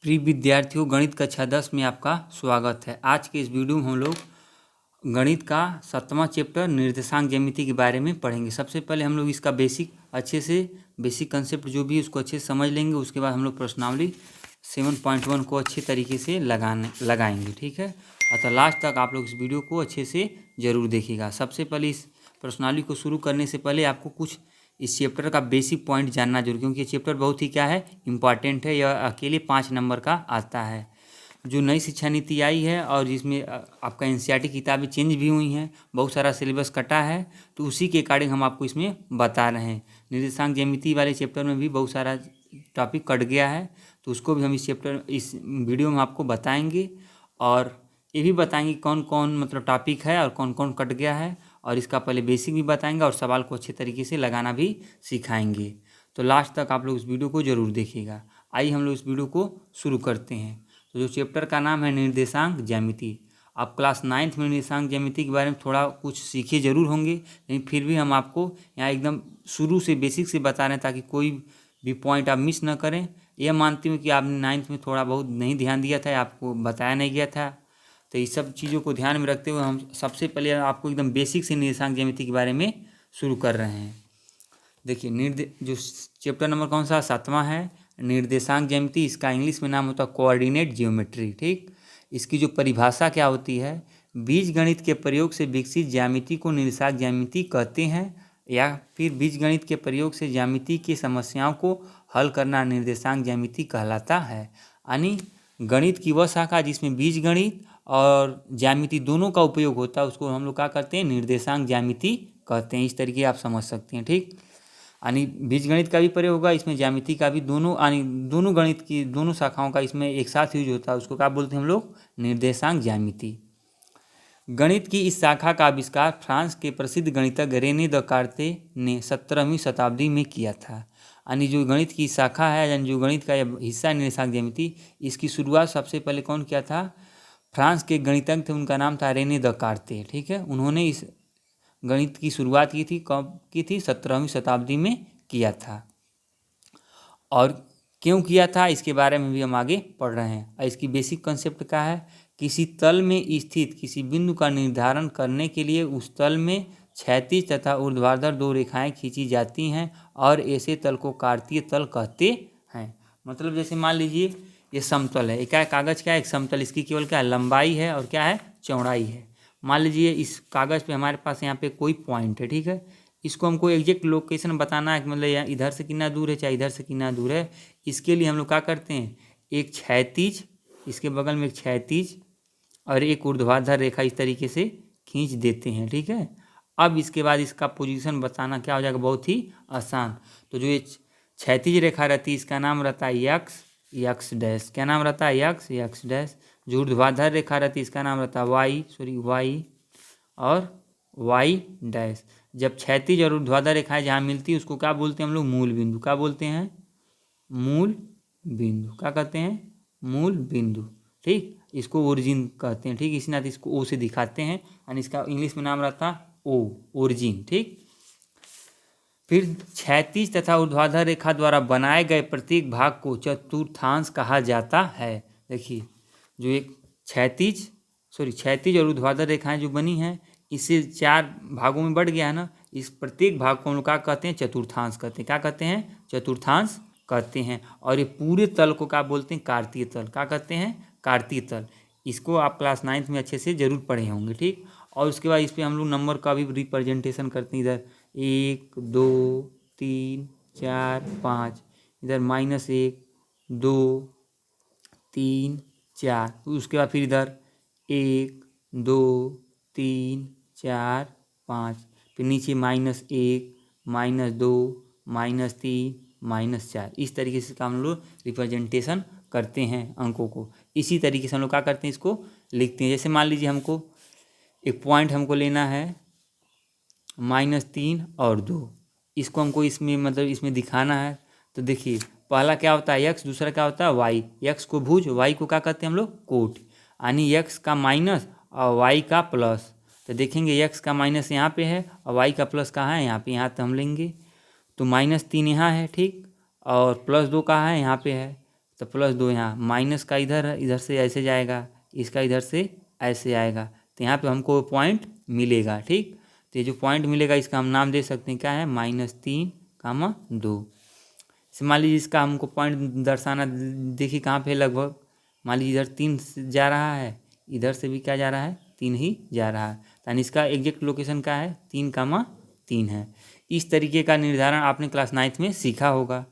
प्रिय विद्यार्थियों, गणित कक्षा 10 में आपका स्वागत है। आज के इस वीडियो में हम लोग गणित का 7वां चैप्टर निर्देशांक ज्यामिति के बारे में पढ़ेंगे। सबसे पहले हम लोग इसका बेसिक कंसेप्ट जो भी है उसको अच्छे से समझ लेंगे। उसके बाद हम लोग प्रश्नावली 7.1 को अच्छे तरीके से लगाएंगे, ठीक है। अतः लास्ट तक आप लोग इस वीडियो को अच्छे से ज़रूर देखिएगा। सबसे पहले इस प्रश्नावली को शुरू करने से पहले आपको कुछ इस चैप्टर का बेसिक पॉइंट जानना जरूर, क्योंकि ये चैप्टर बहुत ही क्या है, इम्पॉर्टेंट है। यह अकेले 5 नंबर का आता है। जो नई शिक्षा नीति आई है और जिसमें आपका एनसीईआरटी किताबें चेंज भी हुई हैं, बहुत सारा सिलेबस कटा है, तो उसी के अकॉर्डिंग हम आपको इसमें बता रहे हैं। निर्देशांक ज्यामिति वाले चैप्टर में भी बहुत सारा टॉपिक कट गया है, तो उसको भी हम इस वीडियो में आपको बताएंगे। और ये भी बताएंगे कौन कौन मतलब टॉपिक है और कौन कौन कट गया है, और इसका पहले बेसिक भी बताएंगे और सवाल को अच्छे तरीके से लगाना भी सिखाएंगे। तो लास्ट तक आप लोग इस वीडियो को ज़रूर देखिएगा। आइए हम लोग इस वीडियो को शुरू करते हैं। तो जो चैप्टर का नाम है निर्देशांक ज्यामिति, आप क्लास 9th में निर्देशांक ज्यामिति के बारे में थोड़ा कुछ सीखे जरूर होंगे, लेकिन फिर भी हम आपको यहाँ एकदम शुरू से बेसिक से बता रहे हैं ताकि कोई भी पॉइंट आप मिस न करें। यह मानती हूँ कि आपने 9th में थोड़ा बहुत नहीं ध्यान दिया था, आपको बताया नहीं गया था, तो इस सब चीज़ों को ध्यान में रखते हुए हम सबसे पहले आपको एकदम बेसिक से निर्देशांक ज्यामिति के बारे में शुरू कर रहे हैं। देखिए, जो चैप्टर नंबर कौन सा 7वां है, निर्देशांक ज्यामिति। इसका इंग्लिश में नाम होता है कोऑर्डिनेट ज्योमेट्री, ठीक। इसकी जो परिभाषा क्या होती है, बीजगणित के प्रयोग से विकसित ज्यामिति को निर्देशांक ज्यामिति कहते हैं, या फिर बीजगणित के प्रयोग से ज्यामिति की समस्याओं को हल करना निर्देशांक ज्यामिति कहलाता है। यानी गणित की वह शाखा जिसमें बीजगणित और ज्यामिति दोनों का उपयोग होता है, उसको हम लोग क्या करते हैं, निर्देशांक ज्यामिति कहते हैं। इस तरीके आप समझ सकते हैं, ठीक। यानी बीजगणित का भी प्रयोग होगा, इसमें ज्यामिति का भी, दोनों यानी दोनों गणित की दोनों शाखाओं का इसमें एक साथ यूज होता है, उसको क्या बोलते हैं हम लोग, निर्देशांक ज्यामिति। गणित की इस शाखा का आविष्कार फ्रांस के प्रसिद्ध गणितज्ञ रेने दकार्ते ने 17वीं शताब्दी में किया था। यानी जो गणित की शाखा है, यानी जो गणित का हिस्सा निर्देशांक ज्यामिति, इसकी शुरुआत सबसे पहले कौन किया था, फ्रांस के गणितज्ञ थे, उनका नाम था रेने दकार्ते, ठीक है। उन्होंने इस गणित की शुरुआत की थी, कब की थी, 17वीं शताब्दी में किया था। और क्यों किया था इसके बारे में भी हम आगे पढ़ रहे हैं। और इसकी बेसिक कंसेप्ट क्या है, किसी तल में स्थित किसी बिंदु का निर्धारण करने के लिए उस तल में क्षैतिज तथा ऊर्ध्वाधर 2 रेखाएं खींची जाती हैं और ऐसे तल को कार्तीय तल कहते हैं। मतलब जैसे मान लीजिए ये समतल है, क्या है, कागज क्या है, एक समतल, इसकी केवल क्या है, लंबाई है और क्या है, चौड़ाई है। मान लीजिए इस कागज़ पे हमारे पास यहाँ पे कोई पॉइंट है, ठीक है। इसको हमको एग्जैक्ट लोकेशन बताना है कि मतलब यहाँ इधर से कितना दूर है, चाहे इधर से कितना दूर है। इसके लिए हम लोग क्या करते हैं, एक क्षैतिज, इसके बगल में एक क्षैतिज और एक ऊर्ध्वाधर रेखा इस तरीके से खींच देते हैं, ठीक है। अब इसके बाद इसका पोजीशन बताना क्या हो जाएगा, बहुत ही आसान। तो जो ये क्षैतिज रेखा रहती है इसका नाम रहता है यक्स डैश। क्या नाम रहता है, यक्स डैश। जो ऊर्ध्वाधर रेखा रहती है इसका नाम रहता है वाई और वाई डैश। जब क्षैतिज और ऊर्ध्वाधर रेखाएं जहाँ मिलती है उसको क्या बोलते हैं हम लोग, मूल बिंदु। क्या बोलते हैं, मूल बिंदु। क्या कहते हैं, मूल बिंदु, ठीक। इसको ओरिजिन कहते हैं, ठीक। इसी नाते इसको ओ से दिखाते हैं, और इसका इंग्लिश में नाम रहता है ओरिजिन, ठीक। फिर क्षैतिज तथा ऊर्ध्वाधर रेखा द्वारा बनाए गए प्रत्येक भाग को चतुर्थांश कहा जाता है। देखिए, जो एक क्षैतिज और ऊर्ध्वाधर रेखाएं जो बनी हैं, इससे 4 भागों में बढ़ गया है ना, इस प्रत्येक भाग को हम लोग क्या कहते हैं, चतुर्थांश कहते हैं। क्या कहते हैं, चतुर्थांश कहते हैं। और ये पूरे तल को क्या बोलते हैं, कार्तीय तल। क्या कहते हैं, कार्तीय तल। इसको आप क्लास 9th में अच्छे से जरूर पढ़े होंगे, ठीक। और उसके बाद इस पर हम लोग नंबर का भी रिप्रेजेंटेशन करते हैं। इधर 1 2 3 4 5, इधर -1 2 3 4, उसके बाद फिर इधर 1 2 3 4 5, फिर नीचे -1 -2 -3 -4। इस तरीके से हम लोग रिप्रेजेंटेशन करते हैं अंकों को। इसी तरीके से हम लोग क्या करते हैं, इसको लिखते हैं। जैसे मान लीजिए हमको एक पॉइंट हमको लेना है -3 और 2, इसको हमको इसमें मतलब इसमें दिखाना है। तो देखिए, पहला क्या होता है यक्स, दूसरा क्या होता है वाई। यक्स को भुज, वाई को क्या कहते हैं हम लोग, कोट। यानी यक्स का माइनस और वाई का प्लस। तो देखेंगे यक्स का माइनस यहाँ पे है और वाई का प्लस कहाँ है, यहाँ पे। यहाँ तो हम लेंगे तो -3 यहाँ है, ठीक, और +2 कहाँ है, यहाँ पे है। तो +2 यहाँ, माइनस का इधर से ऐसे जाएगा, इसका इधर से ऐसे आएगा, तो यहाँ पे हमको पॉइंट मिलेगा। ठीक, तो ये जो पॉइंट मिलेगा इसका हम नाम दे सकते हैं क्या है, -3,2। से मान लीजिए इसका हमको पॉइंट दर्शाना, देखिए कहाँ पे लगभग, मान लीजिए इधर 3 जा रहा है, इधर से भी क्या जा रहा है, 3 ही जा रहा है, यानी इसका एग्जैक्ट लोकेशन क्या है, 3,3 है। इस तरीके का निर्धारण आपने क्लास 9th में सीखा होगा।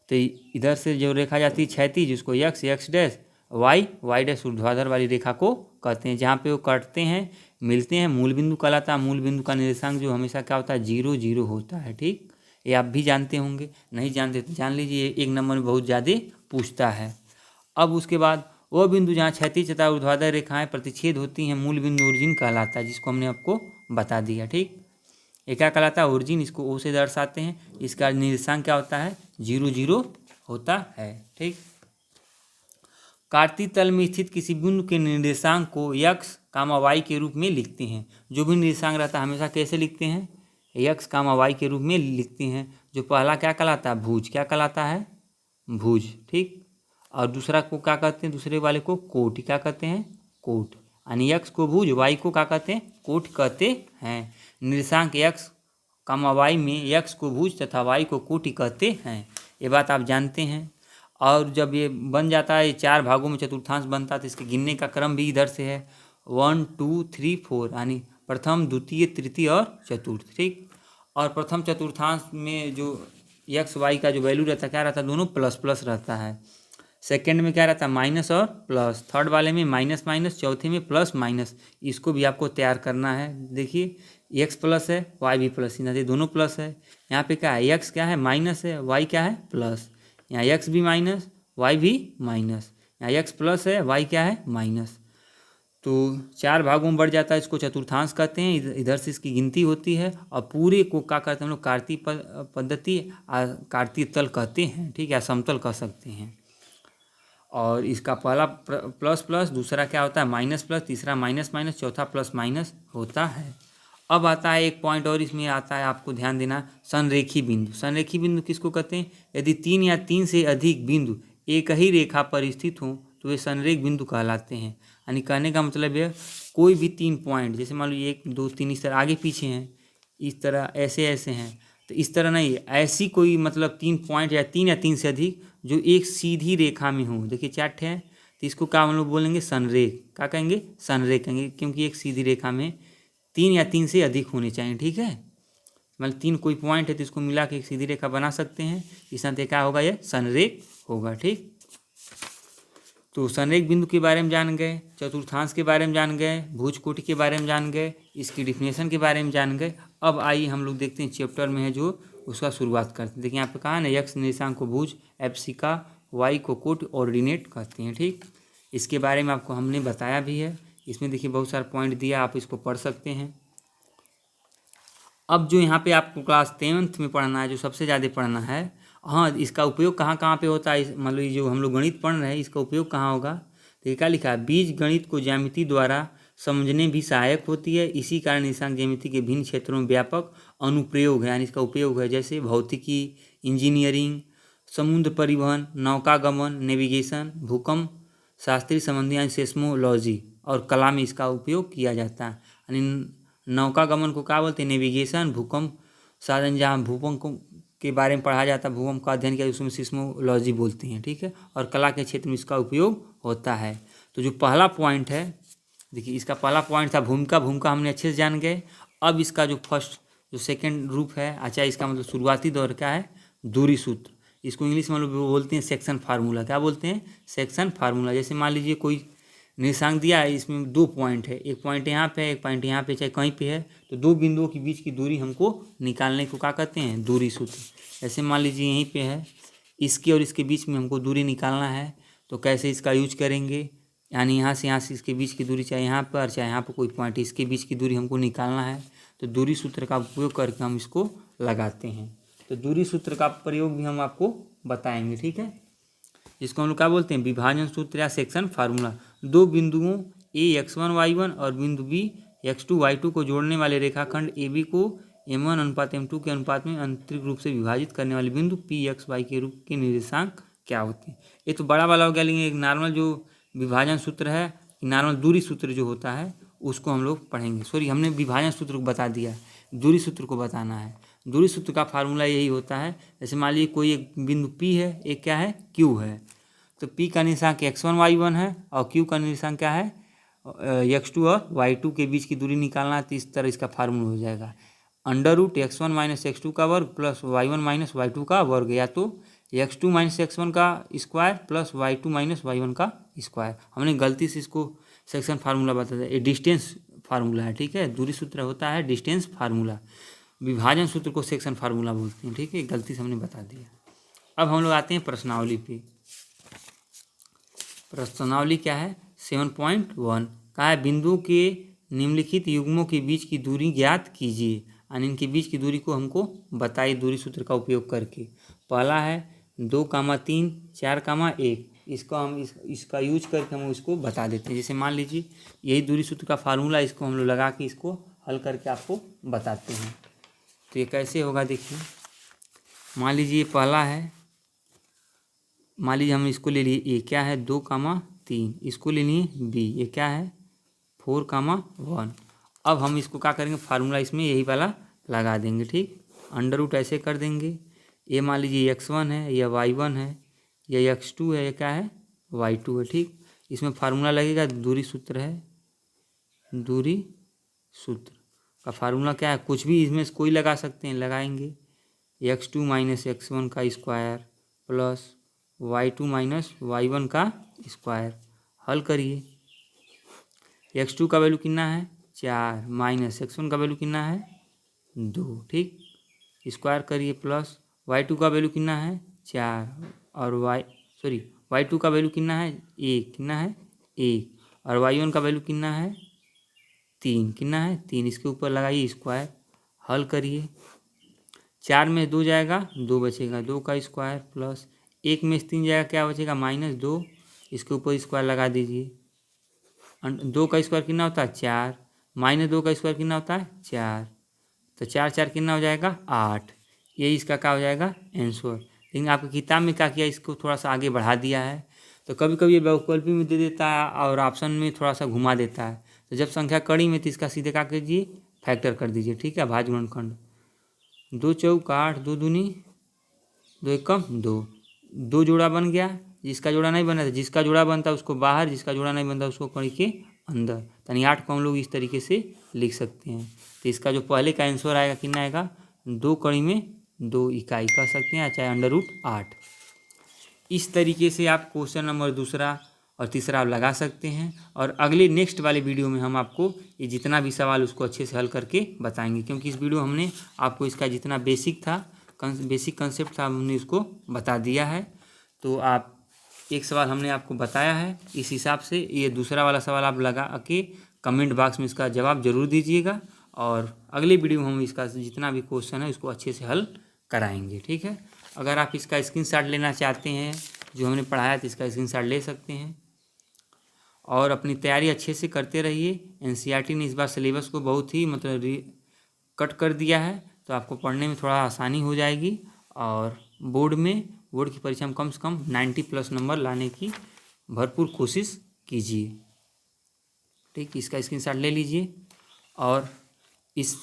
तो इधर से जो रेखा जाती है क्षैतिज, उसको x डैश, y डैश ऊर्ध्वाधर वाली रेखा को कहते हैं। जहाँ पे वो कटते हैं, मिलते हैं, मूल बिंदु कहलाता है। मूल बिंदु का निर्देशांक जो हमेशा क्या होता है, 0 0 होता है। ठीक, ये आप भी जानते होंगे, नहीं जानते तो जान लीजिए, 1 नंबर में बहुत ज़्यादा पूछता है। अब उसके बाद वो बिंदु जहाँ क्षैतिज तथा ऊर्ध्वाधर रेखाएं प्रतिच्छेद होती हैं, मूल बिंदु ओरिजिन कहलाता है, जिसको हमने आपको बता दिया। ठीक, ये क्या कहलाता है, ओरिजिन, इसको ओ से दर्शाते हैं। इसका निर्देशांक क्या होता है, 0 0 होता है। ठीक, कार्तीय तल में स्थित किसी बिंदु के निर्देशांक को x, y के रूप में लिखते हैं। जो भी निर्देशांक रहता है हमेशा कैसे लिखते हैं, x, y के रूप में लिखते हैं। जो पहला क्या कहलाता है, भुज, क्या कहलाता है, भुज। ठीक, और दूसरा को क्या कहते हैं, दूसरे वाले को कोट, क्या कहते हैं, कोट। यानी x को भुज, y को क्या कहते हैं, कोट कहते हैं। निर्देशांक x, y में x को भुज तथा y को कोटि कहते हैं। ये बात आप जानते हैं। और जब ये बन जाता है, 4 भागों में चतुर्थांश बनता है, तो इसके गिनने का क्रम भी इधर से है, 1 2 3 4, यानी प्रथम, द्वितीय, तृतीय और चतुर्थ। ठीक, और प्रथम चतुर्थांश में जो x y का जो वैल्यू रहता है, क्या रहता है, दोनों प्लस प्लस रहता है। सेकेंड में क्या रहता है, माइनस और प्लस। थर्ड वाले में माइनस माइनस, चौथे में प्लस माइनस। इसको भी आपको तैयार करना है। देखिए x प्लस है, y भी प्लस, ये दोनों प्लस है। यहाँ पे क्या है, x क्या है, माइनस है, y क्या है, प्लस। यहाँ x भी माइनस, y भी माइनस। यहाँ x प्लस है, y क्या है, माइनस। तो 4 भागों में बढ़ जाता है, इसको चतुर्थांश कहते हैं। इधर से इसकी गिनती होती है, और पूरे को क्या कहते हैं हम लोग, कार्तीय पद्धति, कार्तीय तल कहते हैं। ठीक है, समतल कह सकते हैं। और इसका पहला प्लस प्लस, दूसरा क्या होता है, माइनस प्लस, तीसरा माइनस माइनस, चौथा प्लस माइनस होता है। अब आता है एक पॉइंट और इसमें आता है, आपको ध्यान देना, संरेखी बिंदु। संरेखी बिंदु किसको कहते हैं, यदि 3 या 3 से अधिक बिंदु एक ही रेखा पर स्थित हों तो वे संरेख बिंदु कहलाते हैं। यानी कहने का मतलब है, कोई भी 3 पॉइंट, जैसे मान लो 1 2 3 इस तरह आगे पीछे हैं, इस तरह ऐसे ऐसे हैं, तो इस तरह नहीं, ऐसी कोई मतलब 3 पॉइंट या 3 से अधिक जो एक सीधी रेखा में हो। देखिए 4 है, तो इसको क्या हम लोग बोलेंगे, संरेख। क्या कहेंगे, संरेख कहेंगे, क्योंकि एक सीधी रेखा में 3 या 3 से अधिक होने चाहिए। ठीक है, मतलब 3 कोई पॉइंट है तो इसको मिला के एक सीधी रेखा बना सकते हैं। इस नाते क्या होगा, ये संरेख होगा। ठीक, तो संरेख बिंदु के बारे में जान गए, चतुर्थांश के बारे में जान गए, भुज कोटि के बारे में जान गए, इसकी डिफिनेशन के बारे में जान गए। अब आइए हम लोग देखते हैं चैप्टर में है जो उसका शुरुआत करते हैं। देखिए यहाँ पे कहा है ना, x निर्देशांक को भुज, एप्सिका, y को कोट, ऑर्डिनेट कहते हैं। ठीक, इसके बारे में आपको हमने बताया भी है। इसमें देखिए बहुत सारा पॉइंट दिया, आप इसको पढ़ सकते हैं। अब जो यहाँ पे आपको क्लास 10th में पढ़ना है, जो सबसे ज़्यादा पढ़ना है, हाँ, इसका उपयोग कहाँ कहाँ पे होता है, मतलब ये जो हम लोग गणित पढ़ रहे हैं, इसका उपयोग कहाँ होगा। तो ये क्या लिखा है, बीज गणित को ज्यामिति द्वारा समझने भी सहायक होती है। इसी कारण निर्देशांक ज्यामिति के भिन्न क्षेत्रों में व्यापक अनुप्रयोग है, यानी इसका उपयोग है। जैसे भौतिकी, इंजीनियरिंग, समुद्र परिवहन, नौकागमन, नेविगेशन, भूकंप शास्त्रीय संबंधी यानी सेस्मोलॉजी, और कला में इसका उपयोग किया जाता है। यानी नौकागमन को क्या बोलते हैं, नेविगेशन, भूकंप साधन, जहाँ भूकंप के बारे में पढ़ा जाता है, भूकंप का अध्ययन किया, उसमें सिस्मोलॉजी बोलते हैं। ठीक है, और कला के क्षेत्र में इसका उपयोग होता है। तो जो पहला पॉइंट है, देखिए इसका पहला पॉइंट था भूमिका। भूमिका हमने अच्छे से जान गए। अब इसका जो फर्स्ट, जो सेकंड रूप है, अच्छा, इसका मतलब शुरुआती दौर क्या है, दूरी सूत्र। इसको इंग्लिश में लोग बोलते हैं सेक्शन फार्मूला। क्या बोलते हैं, सेक्शन फार्मूला। जैसे मान लीजिए कोई निर्देशांक दिया है, इसमें 2 पॉइंट है, एक पॉइंट यहाँ पे है, एक पॉइंट यहाँ पे, चाहे कहीं पे है, तो 2 बिंदुओं के बीच की दूरी हमको निकालने को क्या कहते हैं, दूरी सूत्र। जैसे मान लीजिए यहीं पे है, इसके और इसके बीच में हमको दूरी निकालना है, तो कैसे इसका यूज करेंगे, यानी यहाँ से इसके बीच की दूरी, चाहे यहाँ पर चाहे यहाँ पर कोई पॉइंट, इसके बीच की दूरी हमको निकालना है, तो दूरी सूत्र का उपयोग करके हम इसको लगाते हैं। तो दूरी सूत्र का प्रयोग भी हम आपको बताएंगे। ठीक है, जिसको हम लोग क्या बोलते हैं, विभाजन सूत्र या सेक्शन फार्मूला। 2 बिंदुओं a x1 y1 और बिंदु b x2 y2 को जोड़ने वाले रेखाखंड AB को m1 अनुपात m2 के अनुपात में आंतरिक रूप से विभाजित करने वाले बिंदु p x y के रूप के निर्देशांक क्या होती है। ये तो बड़ा वाला हो गया, लेकिन एक नॉर्मल जो विभाजन सूत्र है, नॉर्मल दूरी सूत्र जो होता है उसको हम लोग पढ़ेंगे। सॉरी, हमने विभाजन सूत्र को बता दिया, दूरी सूत्र को बताना है। दूरी सूत्र का फार्मूला यही होता है, जैसे मान लीजिए कोई एक बिंदु P है, एक क्या है Q है, तो P का निर्देशांक x1 y1 है और Q का निर्देशांक क्या है x2 और y2 के बीच की दूरी निकालना है। तो इस तरह इसका फार्मूला हो जाएगा √x1 माइनस x2 का वर्ग प्लस y1 माइनस y2 का वर्ग, या तो x2 माइनस x1 का square plus y2 minus y1 का स्क्वायर। हमने गलती से इसको सेक्शन फार्मूला बता दिया, ये डिस्टेंस फार्मूला है, ठीक है। दूरी सूत्र होता है डिस्टेंस फार्मूला, विभाजन सूत्र को सेक्शन फार्मूला बोलते हैं, ठीक है। गलती से हमने बता दिया। अब हम लोग आते हैं प्रश्नावली पे। प्रश्नावली क्या है 7.1 कहा है बिंदुओं के निम्नलिखित युग्मों के बीच की दूरी ज्ञात कीजिए, यानी इनके बीच की दूरी को हमको बताइए दूरी सूत्र का उपयोग करके। पहला है 2,3 4,1, इसको हम इसका यूज करके हम इसको बता देते हैं। जैसे मान लीजिए यही दूरी सूत्र का फार्मूला, इसको हम लोग लगा के इसको हल करके आपको बताते हैं। तो ये कैसे होगा देखिए, मान लीजिए पहला है, मान लीजिए हम इसको ले लिए, ए क्या है 2,3, इसको ले लिए बी, ये क्या है 4,1। अब हम इसको क्या करेंगे, फार्मूला इसमें यही वाला लगा देंगे, ठीक। अंडर रूट ऐसे कर देंगे, ये मान लीजिए x1 है, या y1 है, या x2 है, या क्या है y2 है, ठीक। इसमें फार्मूला लगेगा, दूरी सूत्र है, दूरी सूत्र का फार्मूला क्या है, कुछ भी इसमें से कोई लगा सकते हैं, लगाएंगे x2 माइनस x1 का square plus y2 minus y1 का स्क्वायर। हल करिए, x2 का वैल्यू कितना है 4 माइनस x1 का वैल्यू कितना है 2, ठीक। स्क्वायर करिए प्लस y2 का वैल्यू कितना है 4 और y2 का वैल्यू कितना है 1, कितना है 1, और y1 का वैल्यू कितना है 3, कितना है 3, इसके ऊपर लगाइए स्क्वायर। हल करिए, 4 में 2 जाएगा 2 बचेगा, 2 का स्क्वायर प्लस 1 में 3 जाएगा, क्या बचेगा -2, इसके ऊपर स्क्वायर लगा दीजिए। 2 का स्क्वायर कितना होता है 4, -2 का स्क्वायर कितना होता है 4, तो 4 4 कितना हो जाएगा 8। यही इसका क्या हो जाएगा आंसर। लेकिन आपकी किताब में क्या किया, इसको थोड़ा सा आगे बढ़ा दिया है। तो कभी कभी ये बहुविकल्पी में दे देता है और ऑप्शन में थोड़ा सा घुमा देता है। तो जब संख्या कड़ी में तो इसका सीधे क्या कीजिए फैक्टर कर दीजिए, ठीक है। भाज्य गुणनखंड 2 चौक 8, 2 दूनी 2 एकम 2, 2 जोड़ा बन गया, जिसका जोड़ा नहीं बना था, जिसका जोड़ा बनता है उसको बाहर, जिसका जोड़ा नहीं बनता उसको कड़ी के अंदर। यानी 8 को हम लोग इस तरीके से लिख सकते हैं। तो इसका जो पहले का आंसर आएगा कितना आएगा 2 कड़ी में 2 इकाई कह सकते हैं, चाहे √8। इस तरीके से आप क्वेश्चन नंबर दूसरा और तीसरा आप लगा सकते हैं। और अगले नेक्स्ट वाले वीडियो में हम आपको ये जितना भी सवाल उसको अच्छे से हल करके बताएंगे, क्योंकि इस वीडियो हमने आपको इसका जितना बेसिक कंसेप्ट था हमने उसको बता दिया है। तो आप एक सवाल हमने आपको बताया है, इस हिसाब से ये दूसरा वाला सवाल आप लगा के कमेंट बॉक्स में इसका जवाब जरूर दीजिएगा। और अगले वीडियो में हम इसका जितना भी क्वेश्चन है उसको अच्छे से हल कराएंगे, ठीक है। अगर आप इसका स्क्रीनशॉट लेना चाहते हैं जो हमने पढ़ाया तो इसका स्क्रीनशॉट ले सकते हैं। और अपनी तैयारी अच्छे से करते रहिए। एनसीईआरटी ने इस बार सिलेबस को बहुत ही मतलब कट कर दिया है, तो आपको पढ़ने में थोड़ा आसानी हो जाएगी। और बोर्ड की परीक्षा में कम से कम 90+ नंबर लाने की भरपूर कोशिश कीजिए, ठीक। इसका स्क्रीनशॉट ले लीजिए और इस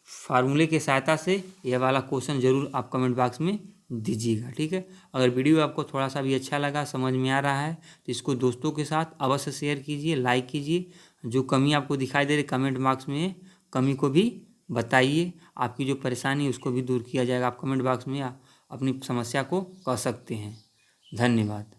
फार्मूले के सहायता से यह वाला क्वेश्चन ज़रूर आप कमेंट बॉक्स में दीजिएगा, ठीक है। अगर वीडियो आपको थोड़ा सा भी अच्छा लगा, समझ में आ रहा है, तो इसको दोस्तों के साथ अवश्य शेयर कीजिए, लाइक कीजिए। जो कमी आपको दिखाई दे रही कमेंट बॉक्स में कमी को भी बताइए। आपकी जो परेशानी है उसको भी दूर किया जाएगा। आप कमेंट बॉक्स में अपनी समस्या को कह सकते हैं। धन्यवाद।